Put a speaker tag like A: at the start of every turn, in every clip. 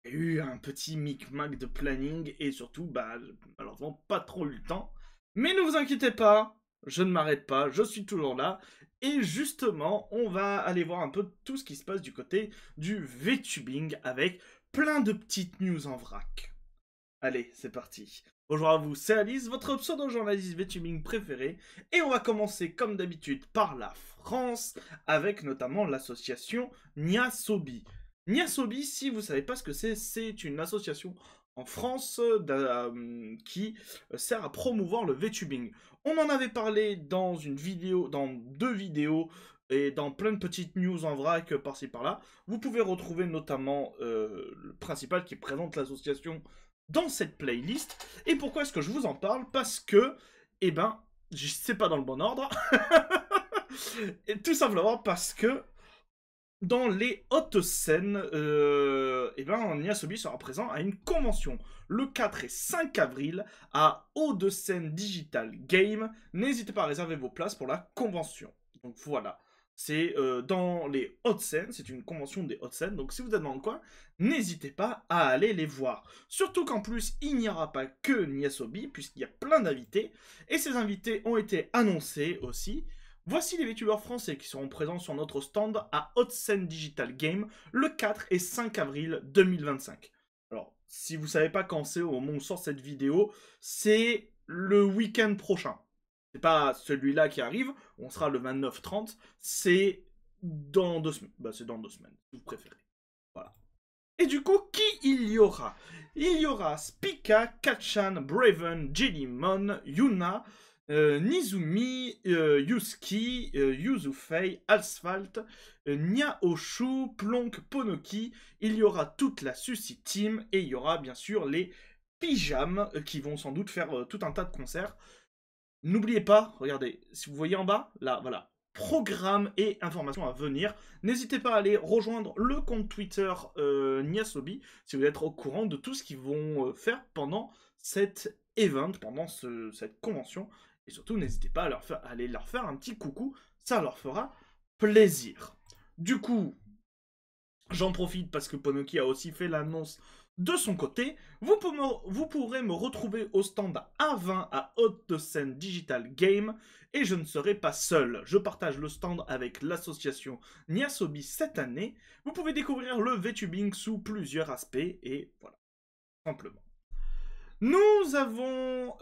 A: Il y a eu un petit micmac de planning et surtout, bah, malheureusement, pas trop eu le temps. Mais ne vous inquiétez pas, je ne m'arrête pas, je suis toujours là. Et justement, on va aller voir un peu tout ce qui se passe du côté du VTubing avec plein de petites news en vrac. Allez, c'est parti. Bonjour à vous, c'est Alice, votre pseudo-journaliste VTubing préféré. Et on va commencer comme d'habitude par la France, avec notamment l'association Niasobi. Niasobi, si vous ne savez pas ce que c'est une association en France qui sert à promouvoir le VTubing. On en avait parlé dans une vidéo, dans 2 vidéos, et dans plein de petites news en vrac par-ci par-là. Vous pouvez retrouver notamment le principal qui présente l'association dans cette playlist. Et pourquoi est-ce que je vous en parle? Parce que, eh ben, c'est pas dans le bon ordre. Et tout simplement parce que dans les Hauts-de-Seine, eh ben, Niasobi sera présent à une convention le 4 et 5 avril à Hauts-de-Seine Digital Game. N'hésitez pas à réserver vos places pour la convention. Donc voilà. C'est dans les Hauts-de-Seine, c'est une convention des Hauts-de-Seine, donc si vous êtes dans le coin, n'hésitez pas à aller les voir. Surtout qu'en plus, il n'y aura pas que Niasobi, puisqu'il y a plein d'invités, et ces invités ont été annoncés aussi. Voici les VTubers français qui seront présents sur notre stand à Hauts-de-Seine Digital Game le 4 et 5 avril 2025. Alors, si vous ne savez pas quand c'est au moment où sort cette vidéo, c'est le week-end prochain. C'est pas celui-là qui arrive, on sera le 29-30, c'est dans 2 semaines. Bah, c'est dans 2 semaines, si vous préférez. Voilà. Et du coup, qui il y aura? Il y aura Spica, Kachan, Braven, Jellymon, Yuna, Nizumi, Yuski, Yuzufei, Asphalt, Nyaoshu, Plonk, Ponoki. Il y aura toute la Sushi Team et il y aura bien sûr les Pyjamas qui vont sans doute faire tout un tas de concerts. N'oubliez pas, regardez, si vous voyez en bas, là, voilà, programme et informations à venir. N'hésitez pas à aller rejoindre le compte Twitter Niasobi si vous êtes au courant de tout ce qu'ils vont faire pendant cet event, pendant cette convention. Et surtout, n'hésitez pas à aller leur faire un petit coucou, ça leur fera plaisir. Du coup, j'en profite parce que Ponoki a aussi fait l'annonce de son côté. Vous pourrez me retrouver au stand A20 à Hauts-de-Seine Digital Game et je ne serai pas seul. Je partage le stand avec l'association Niasobi cette année. Vous pouvez découvrir le VTubing sous plusieurs aspects et voilà, simplement. Nous avons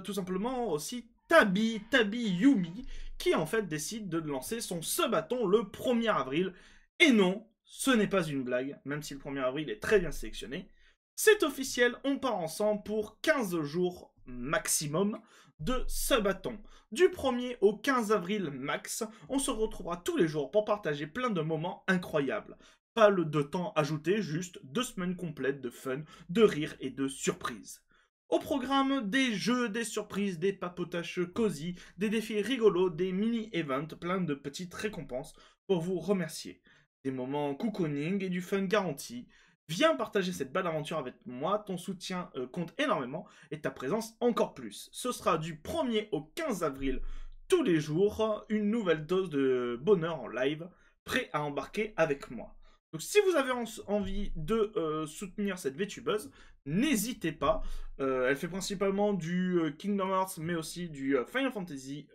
A: tout simplement aussi Tabi Yumi qui en fait décide de lancer son subathon le 1er avril. Et non, ce n'est pas une blague, même si le 1er avril est très bien sélectionné. C'est officiel, on part ensemble pour 15 jours maximum de subathon. Du 1er au 15 avril max, on se retrouvera tous les jours pour partager plein de moments incroyables. Pas de temps ajouté, juste 2 semaines complètes de fun, de rire et de surprises. Au programme, des jeux, des surprises, des papotages cosy, des défis rigolos, des mini-events, plein de petites récompenses pour vous remercier. Des moments cocooning et du fun garanti. Viens partager cette belle aventure avec moi, ton soutien compte énormément et ta présence encore plus. Ce sera du 1er au 15 avril, tous les jours, une nouvelle dose de bonheur en live, prêt à embarquer avec moi. Donc si vous avez envie de soutenir cette VTubeuse, n'hésitez pas. Elle fait principalement du Kingdom Hearts, mais aussi du Final Fantasy.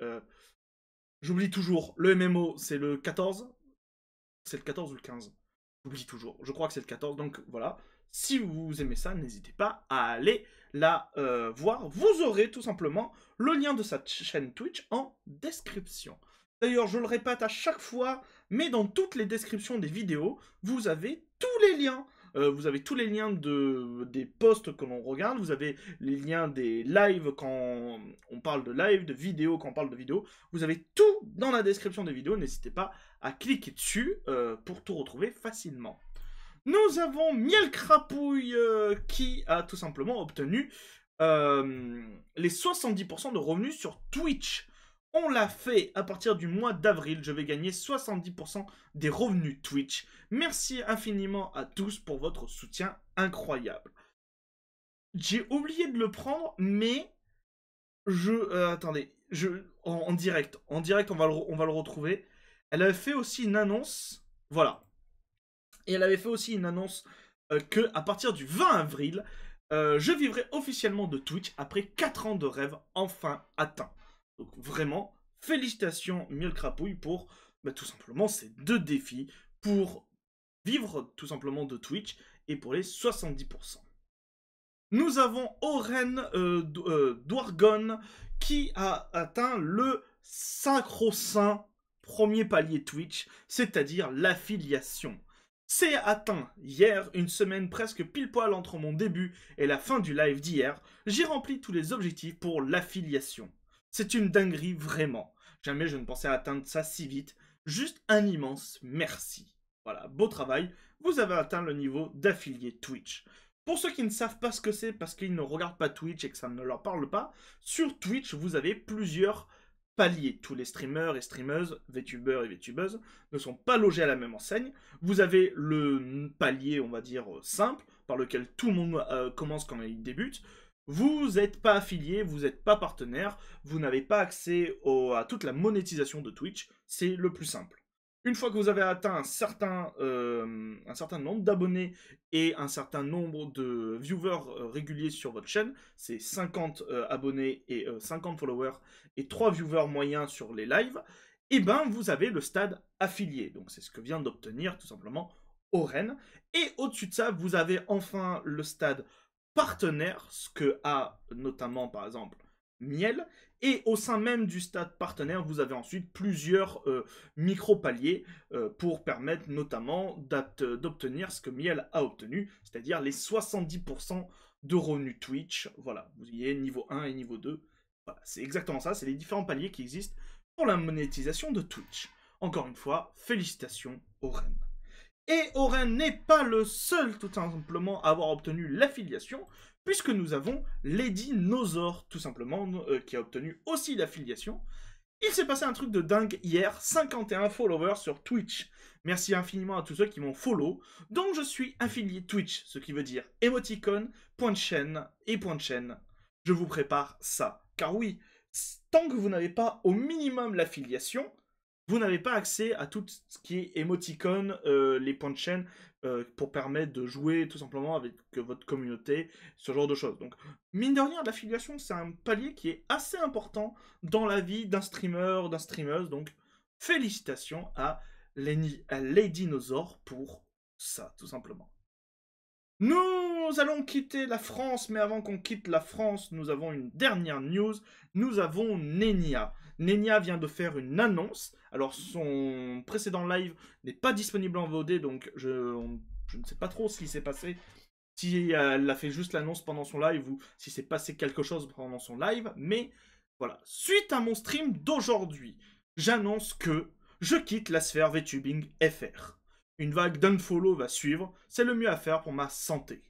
A: J'oublie toujours, le MMO, c'est le 14. C'est le 14 ou le 15? J'oublie toujours. Je crois que c'est le 14, donc voilà. Si vous aimez ça, n'hésitez pas à aller la voir. Vous aurez tout simplement le lien de sa chaîne Twitch en description. D'ailleurs, je le répète à chaque fois, mais dans toutes les descriptions des vidéos, vous avez tous les liens. Vous avez tous les liens des posts que l'on regarde, vous avez les liens des lives quand on parle de live, de vidéos quand on parle de vidéos. Vous avez tout dans la description des vidéos, n'hésitez pas à cliquer dessus pour tout retrouver facilement. Nous avons Miel Crapouille qui a tout simplement obtenu les 70% de revenus sur Twitch. On l'a fait à partir du mois d'avril. Je vais gagner 70% des revenus Twitch. Merci infiniment à tous pour votre soutien incroyable. J'ai oublié de le prendre, mais attendez, en direct, on va le retrouver. Elle avait fait aussi une annonce, voilà. Et elle avait fait aussi une annonce que à partir du 20 avril, je vivrai officiellement de Twitch après 4 ans de rêve enfin atteints. Donc vraiment, félicitations Miel Crapouille pour tout simplement ces 2 défis pour vivre tout simplement de Twitch et pour les 70%. Nous avons Oren Dwargon qui a atteint le sacro-saint premier palier Twitch, c'est-à-dire l'affiliation. C'est atteint hier, une semaine presque pile poil entre mon début et la fin du live d'hier. J'ai rempli tous les objectifs pour l'affiliation. C'est une dinguerie vraiment. Jamais je ne pensais atteindre ça si vite. Juste un immense merci. Voilà, beau travail. Vous avez atteint le niveau d'affilié Twitch. Pour ceux qui ne savent pas ce que c'est parce qu'ils ne regardent pas Twitch et que ça ne leur parle pas, sur Twitch, vous avez plusieurs paliers. Tous les streamers et streameuses, VTubers et VTubeuses ne sont pas logés à la même enseigne. Vous avez le palier, on va dire, simple, par lequel tout le monde commence quand il débute. Vous n'êtes pas affilié, vous n'êtes pas partenaire, vous n'avez pas accès à toute la monétisation de Twitch. C'est le plus simple. Une fois que vous avez atteint un certain nombre d'abonnés et un certain nombre de viewers réguliers sur votre chaîne, c'est 50 abonnés et 50 followers et 3 viewers moyens sur les lives, et ben vous avez le stade affilié. Donc c'est ce que vient d'obtenir tout simplement Oren. Et au-dessus de ça, vous avez enfin le stade partenaire, ce que a notamment par exemple Miel. Et au sein même du stade partenaire, vous avez ensuite plusieurs micro-paliers pour permettre notamment d'obtenir ce que Miel a obtenu, c'est-à-dire les 70% de revenus Twitch. Voilà, vous y êtes niveau 1 et niveau 2. Voilà, c'est exactement ça, c'est les différents paliers qui existent pour la monétisation de Twitch. Encore une fois, félicitations Oren. Et Oren n'est pas le seul tout simplement à avoir obtenu l'affiliation, puisque nous avons Lady Nozor, tout simplement, qui a obtenu aussi l'affiliation. Il s'est passé un truc de dingue hier, 51 followers sur Twitch. Merci infiniment à tous ceux qui m'ont follow, dont je suis affilié Twitch, ce qui veut dire émoticône, point de chaîne et point de chaîne. Je vous prépare ça. Car oui, tant que vous n'avez pas au minimum l'affiliation, vous n'avez pas accès à tout ce qui est émoticône, les points de chaîne, pour permettre de jouer tout simplement avec votre communauté, ce genre de choses. Donc, mine de rien, l'affiliation, c'est un palier qui est assez important dans la vie d'un streamer, d'un streameuse. Donc, félicitations à Lady Nozor pour ça, tout simplement. Nous allons quitter la France, mais avant qu'on quitte la France, nous avons une dernière news. Nous avons Nenia. Nenia vient de faire une annonce. Alors, son précédent live n'est pas disponible en VOD, donc je ne sais pas trop ce qui s'est passé. Si elle a fait juste l'annonce pendant son live ou si s'est passé quelque chose pendant son live. Mais voilà, suite à mon stream d'aujourd'hui, j'annonce que je quitte la sphère VTubing FR. Une vague d'unfollow va suivre, c'est le mieux à faire pour ma santé.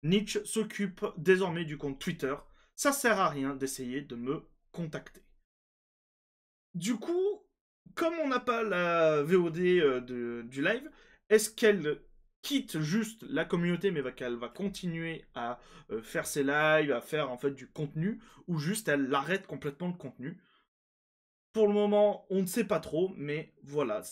A: Nietzsche s'occupe désormais du compte Twitter, ça sert à rien d'essayer de me contacter. Du coup, comme on n'a pas la VOD du live, est-ce qu'elle quitte juste la communauté mais qu'elle va continuer à faire ses lives, à faire en fait du contenu, ou juste elle arrête complètement le contenu? Pour le moment, on ne sait pas trop, mais voilà,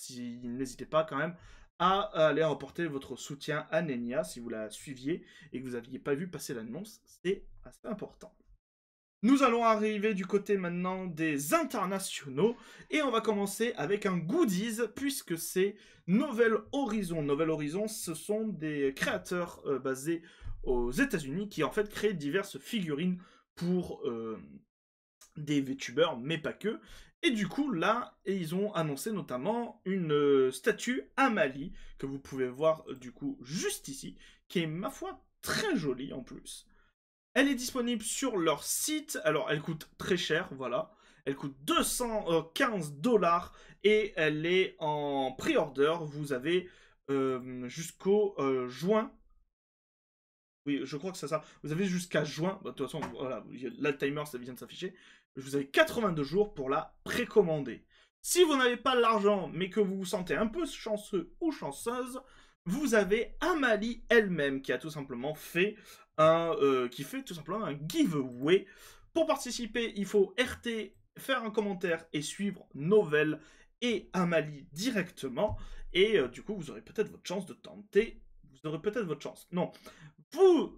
A: n'hésitez pas quand même à aller apporter votre soutien à Nenia si vous la suiviez et que vous n'aviez pas vu passer l'annonce, c'est assez important. Nous allons arriver du côté maintenant des internationaux et on va commencer avec un goodies puisque c'est Novel Horizon. Novel Horizon, ce sont des créateurs basés aux États-Unis qui en fait créent diverses figurines pour des VTubers, mais pas que. Et du coup, là, ils ont annoncé notamment une statue Amalie, que vous pouvez voir du coup juste ici, qui est, ma foi, très jolie en plus. Elle est disponible sur leur site, alors elle coûte très cher, voilà. Elle coûte 215$ et elle est en pré-order. Vous avez jusqu'au juin. Oui, je crois que c'est ça. Vous avez jusqu'à juin. De toute façon, voilà, là, le timer, ça vient de s'afficher. Vous avez 82 jours pour la précommander. Si vous n'avez pas l'argent, mais que vous vous sentez un peu chanceux ou chanceuse, vous avez Amalie elle-même qui a tout simplement fait un giveaway. Pour participer, il faut RT, faire un commentaire et suivre Novel et Amalie directement. Et du coup, vous aurez peut-être votre chance de tenter. Vous aurez peut-être votre chance. Non. Vous,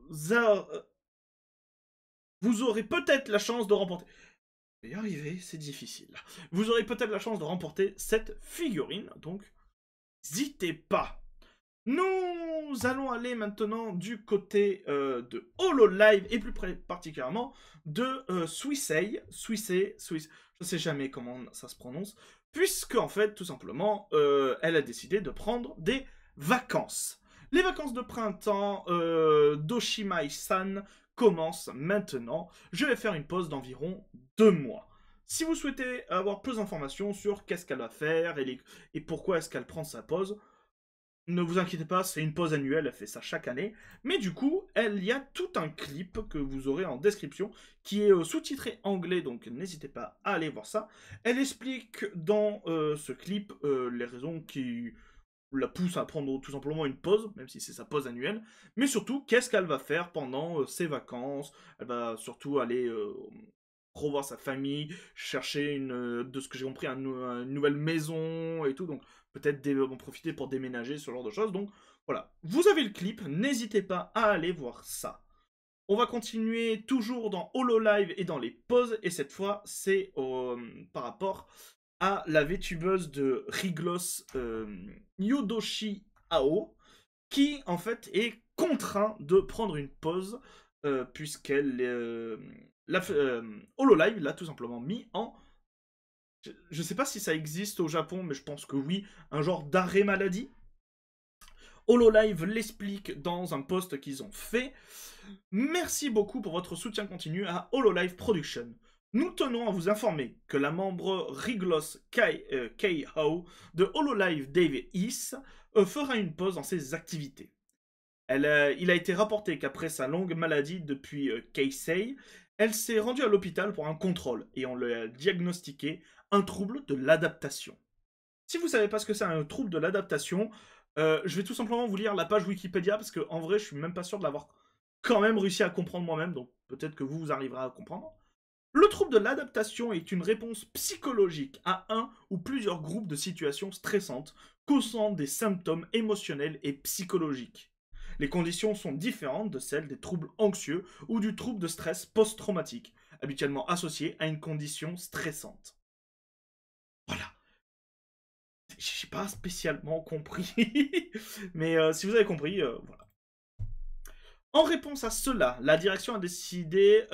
A: vous aurez peut-être la chance de remporter... Je vais y arriver, c'est difficile. Vous aurez peut-être la chance de remporter cette figurine, donc n'hésitez pas. Nous allons aller maintenant du côté de Hololive et plus particulièrement de Swissey. Je sais jamais comment ça se prononce, puisque en fait, tout simplement, elle a décidé de prendre des vacances. Les vacances de printemps d'Oshimai-san commencent maintenant. Je vais faire une pause d'environ 2 mois. Si vous souhaitez avoir plus d'informations sur qu'est-ce qu'elle va faire et pourquoi est-ce qu'elle prend sa pause, ne vous inquiétez pas, c'est une pause annuelle, elle fait ça chaque année. Mais du coup, il y a tout un clip que vous aurez en description qui est sous-titré anglais, donc n'hésitez pas à aller voir ça. Elle explique dans ce clip les raisons qui la poussent à prendre tout simplement une pause, même si c'est sa pause annuelle. Mais surtout, qu'est-ce qu'elle va faire pendant ses vacances. Elle va surtout aller revoir sa famille, chercher de ce que j'ai compris, une nouvelle maison et tout. Donc peut-être en profiter pour déménager, ce genre de choses. Donc voilà, vous avez le clip, n'hésitez pas à aller voir ça. On va continuer toujours dans Hololive et dans les pauses, et cette fois c'est par rapport à la VTubeuse de Riglos Yodoshi Ao, qui en fait est contraint de prendre une pause puisqu'elle Hololive l'a tout simplement mis en... Je sais pas si ça existe au Japon, mais je pense que oui, un genre d'arrêt maladie. Hololive l'explique dans un post qu'ils ont fait. Merci beaucoup pour votre soutien continu à Hololive Production. Nous tenons à vous informer que la membre Riglos K-Ho de Hololive David East fera une pause dans ses activités. Il a été rapporté qu'après sa longue maladie depuis Keisei, elle s'est rendue à l'hôpital pour un contrôle et on lui a diagnostiqué un trouble de l'adaptation. Si vous ne savez pas ce que c'est un trouble de l'adaptation, je vais tout simplement vous lire la page Wikipédia parce qu'en vrai, je suis même pas sûr de l'avoir quand même réussi à comprendre moi-même, donc peut-être que vous arriverez à comprendre. Le trouble de l'adaptation est une réponse psychologique à un ou plusieurs groupes de situations stressantes causant des symptômes émotionnels et psychologiques. Les conditions sont différentes de celles des troubles anxieux ou du trouble de stress post-traumatique, habituellement associés à une condition stressante. Voilà. J'ai pas spécialement compris, mais si vous avez compris, voilà. En réponse à cela, la direction a décidé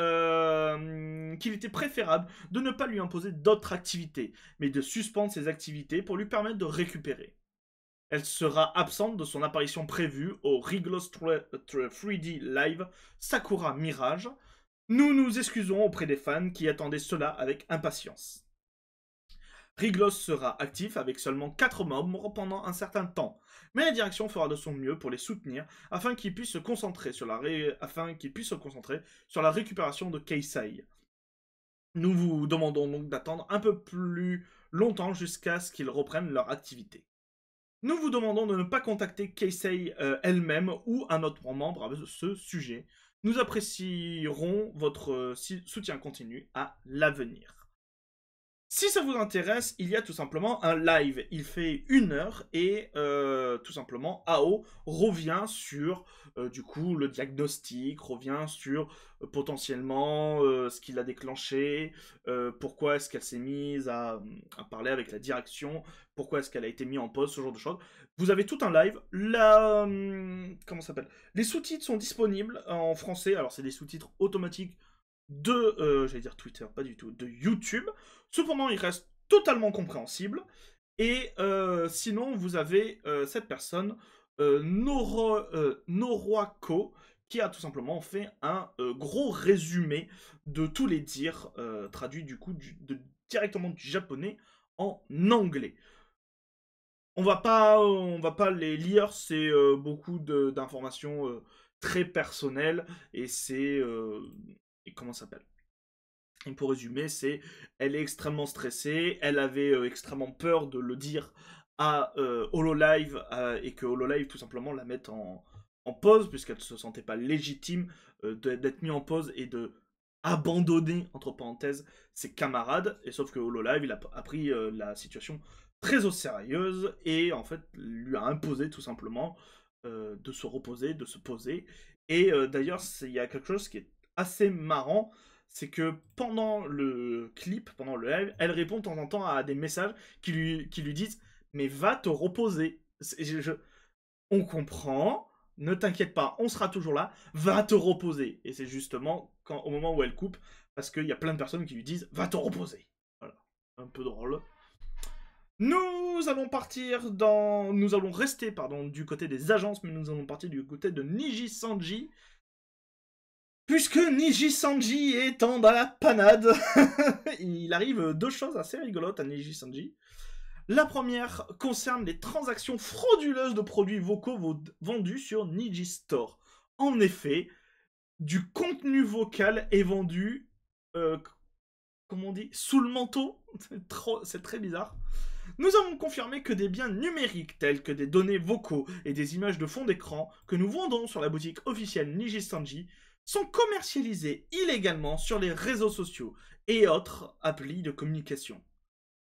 A: qu'il était préférable de ne pas lui imposer d'autres activités, mais de suspendre ses activités pour lui permettre de récupérer. Elle sera absente de son apparition prévue au Riglos 3D Live Sakura Mirage. Nous nous excusons auprès des fans qui attendaient cela avec impatience. Riglos sera actif avec seulement 4 membres pendant un certain temps, mais la direction fera de son mieux pour les soutenir afin qu'ils puissent se concentrer sur la récupération de Keisei. Nous vous demandons donc d'attendre un peu plus longtemps jusqu'à ce qu'ils reprennent leur activité. Nous vous demandons de ne pas contacter Keisei elle-même ou un autre membre à ce sujet. Nous apprécierons votre soutien continu à l'avenir. Si ça vous intéresse, il y a tout simplement un live. Il fait 1 heure et tout simplement AO revient sur du coup le diagnostic, revient sur potentiellement ce qu'il a déclenché, pourquoi est-ce qu'elle s'est mise à parler avec la direction, pourquoi est-ce qu'elle a été mise en pause, ce genre de choses. Vous avez tout un live. Comment ça s'appelle? Les sous-titres sont disponibles en français. Alors c'est des sous-titres automatiques de, j'allais dire Twitter, pas du tout, de YouTube. Cependant, il reste totalement compréhensible. Et sinon, vous avez cette personne, Noroako, qui a tout simplement fait un gros résumé de tous les dires, traduits du coup directement du japonais en anglais. On va pas les lire, c'est beaucoup d'informations très personnelles et c'est et comment ça s'appelle? Et pour résumer, elle est extrêmement stressée, elle avait extrêmement peur de le dire à Hololive et que Hololive tout simplement la mette en pause puisqu'elle ne se sentait pas légitime d'être mis en pause et de abandonner entre parenthèses ses camarades. Et sauf que Hololive il a pris la situation très au sérieux et en fait lui a imposé tout simplement de se reposer, de se poser. Et d'ailleurs, il y a quelque chose qui est assez marrant, c'est que pendant le clip, pendant le live, elle répond de temps en temps à des messages qui lui disent « Mais va te reposer ». On comprend, ne t'inquiète pas, on sera toujours là, va te reposer. Et c'est justement au moment où elle coupe, parce qu'il y a plein de personnes qui lui disent « Va te reposer ». Voilà, un peu drôle. Nous allons Nous allons rester, pardon, du côté des agences, mais nous allons partir du côté de Niji Sanji. Puisque Niji Sanji étant dans la panade, il arrive deux choses assez rigolotes à Niji Sanji. La première concerne les transactions frauduleuses de produits vocaux vendus sur Niji Store. En effet, du contenu vocal est vendu, comment on dit, sous le manteau. C'est très bizarre. Nous avons confirmé que des biens numériques tels que des données vocaux et des images de fond d'écran que nous vendons sur la boutique officielle Niji Sanji sont commercialisés illégalement sur les réseaux sociaux et autres applis de communication.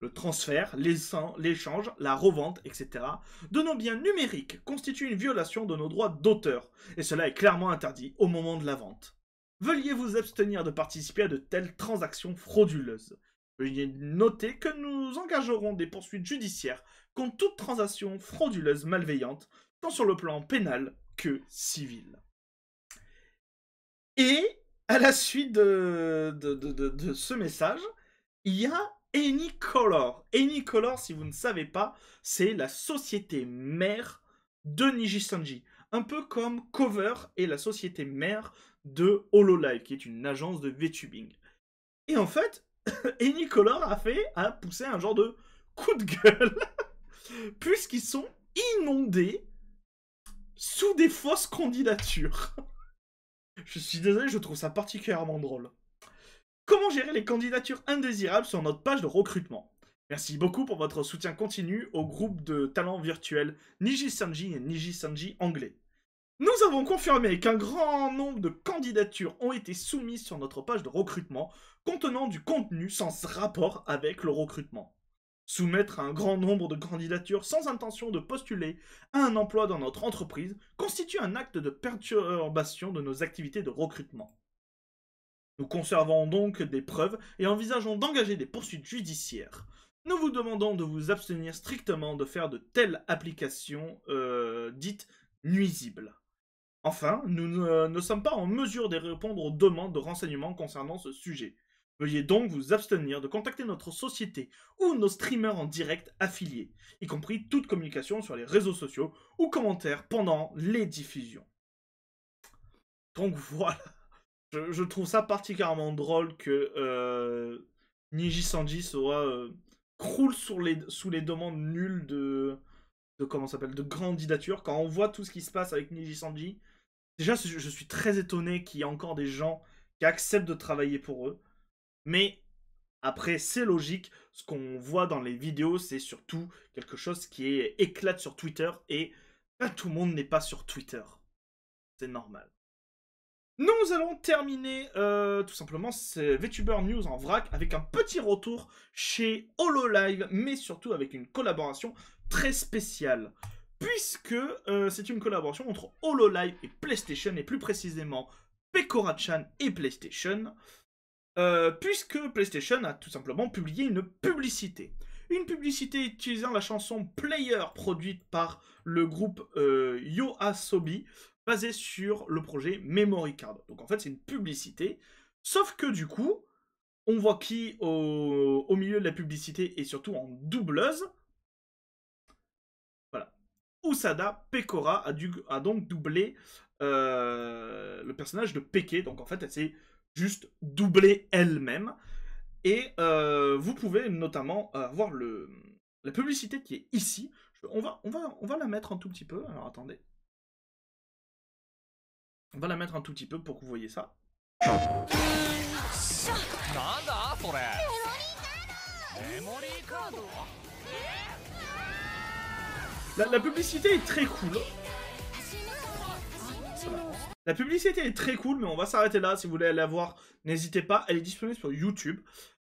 A: Le transfert, l'échange, la revente, etc. de nos biens numériques constitue une violation de nos droits d'auteur, et cela est clairement interdit au moment de la vente. Veuillez vous abstenir de participer à de telles transactions frauduleuses. Veuillez noter que nous engagerons des poursuites judiciaires contre toute transaction frauduleuse malveillante, tant sur le plan pénal que civil. Et, à la suite de ce message, il y a Anycolor. Anycolor, si vous ne savez pas, c'est la société mère de Niji Sanji. Un peu comme Cover est la société mère de Hololive, qui est une agence de VTubing. Et en fait, Anycolor a poussé un genre de coup de gueule, puisqu'ils sont inondés sous des fausses candidatures. Je suis désolé, je trouve ça particulièrement drôle. Comment gérer les candidatures indésirables sur notre page de recrutement? Merci beaucoup pour votre soutien continu au groupe de talents virtuels Niji Sanji et Niji Sanji anglais. Nous avons confirmé qu'un grand nombre de candidatures ont été soumises sur notre page de recrutement contenant du contenu sans rapport avec le recrutement. Soumettre un grand nombre de candidatures sans intention de postuler à un emploi dans notre entreprise constitue un acte de perturbation de nos activités de recrutement. Nous conservons donc des preuves et envisageons d'engager des poursuites judiciaires. Nous vous demandons de vous abstenir strictement de faire de telles applications dites nuisibles. Enfin, nous ne sommes pas en mesure de répondre aux demandes de renseignements concernant ce sujet. Veuillez donc vous abstenir de contacter notre société ou nos streamers en direct affiliés, y compris toute communication sur les réseaux sociaux ou commentaires pendant les diffusions. Donc voilà. Je trouve ça particulièrement drôle que Niji Sanji croule sous les demandes nulles de candidature. Quand on voit tout ce qui se passe avec Niji Sanji, déjà je suis très étonné qu'il y ait encore des gens qui acceptent de travailler pour eux. Mais après, c'est logique, ce qu'on voit dans les vidéos, c'est surtout quelque chose qui éclate sur Twitter, et pas tout le monde n'est pas sur Twitter. C'est normal. Nous allons terminer tout simplement ces VTuber News en vrac avec un petit retour chez Hololive, mais surtout avec une collaboration très spéciale. Puisque c'est une collaboration entre Hololive et PlayStation, et plus précisément Pekora-chan et PlayStation, puisque PlayStation a tout simplement publié une publicité. Une publicité utilisant la chanson Player produite par le groupe YOASOBI, basé sur le projet Memory Card. Donc en fait, c'est une publicité, sauf que du coup, on voit qui au milieu de la publicité et surtout en doubleuse. Voilà. Usada Pekora a donc doublé le personnage de Peke. Donc en fait, elle s'est juste doublée elle-même. Et vous pouvez notamment voir la publicité qui est ici. On va la mettre un tout petit peu. Alors attendez. On va la mettre un tout petit peu pour que vous voyez ça. La publicité est très cool. La publicité est très cool, mais on va s'arrêter là. Si vous voulez aller la voir, n'hésitez pas. Elle est disponible sur YouTube.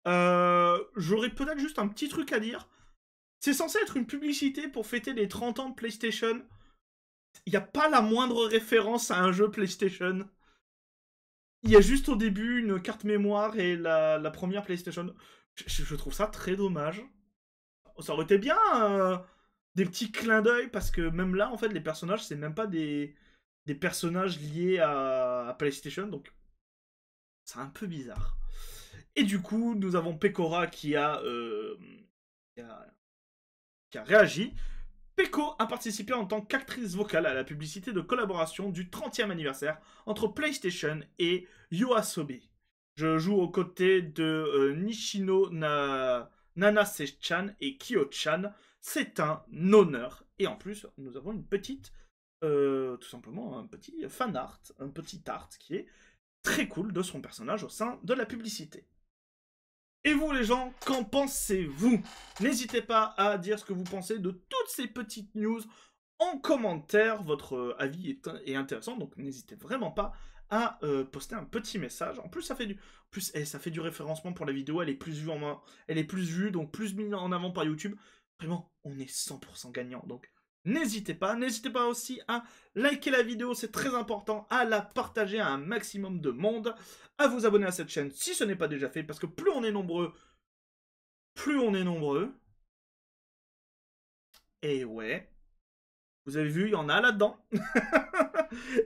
A: J'aurais peut-être juste un petit truc à dire. C'est censé être une publicité pour fêter les 30 ans de PlayStation. Il n'y a pas la moindre référence à un jeu PlayStation. Il y a juste au début une carte mémoire et la première PlayStation. Je trouve ça très dommage. Ça aurait été bien des petits clins d'œil parce que même là, en fait, les personnages, c'est même pas des personnages liés à PlayStation. Donc, c'est un peu bizarre. Et du coup, nous avons Pekora qui a, qui a réagi. Peko a participé en tant qu'actrice vocale à la publicité de collaboration du 30e anniversaire entre PlayStation et YOASOBI. Je joue aux côtés de Nishino Nanase-chan et Kyo-chan. C'est un honneur. Et en plus, nous avons une petite, tout simplement, un petit fan art, un petit art qui est très cool de son personnage au sein de la publicité. Et vous les gens, qu'en pensez-vous? N'hésitez pas à dire ce que vous pensez de toutes ces petites news en commentaire. Votre avis est intéressant, donc n'hésitez vraiment pas à poster un petit message. En plus, ça fait du référencement pour la vidéo. Elle est plus vue, donc plus mise en avant par YouTube. Vraiment, on est 100% gagnant. Donc n'hésitez pas. N'hésitez pas aussi à liker la vidéo, c'est très important, à la partager à un maximum de monde, à vous abonner à cette chaîne si ce n'est pas déjà fait, parce que plus on est nombreux, Et ouais, vous avez vu, il y en a là-dedans.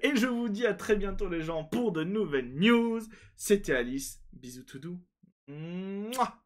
A: Et je vous dis à très bientôt les gens pour de nouvelles news. C'était Alice, bisous tout doux. Mouah.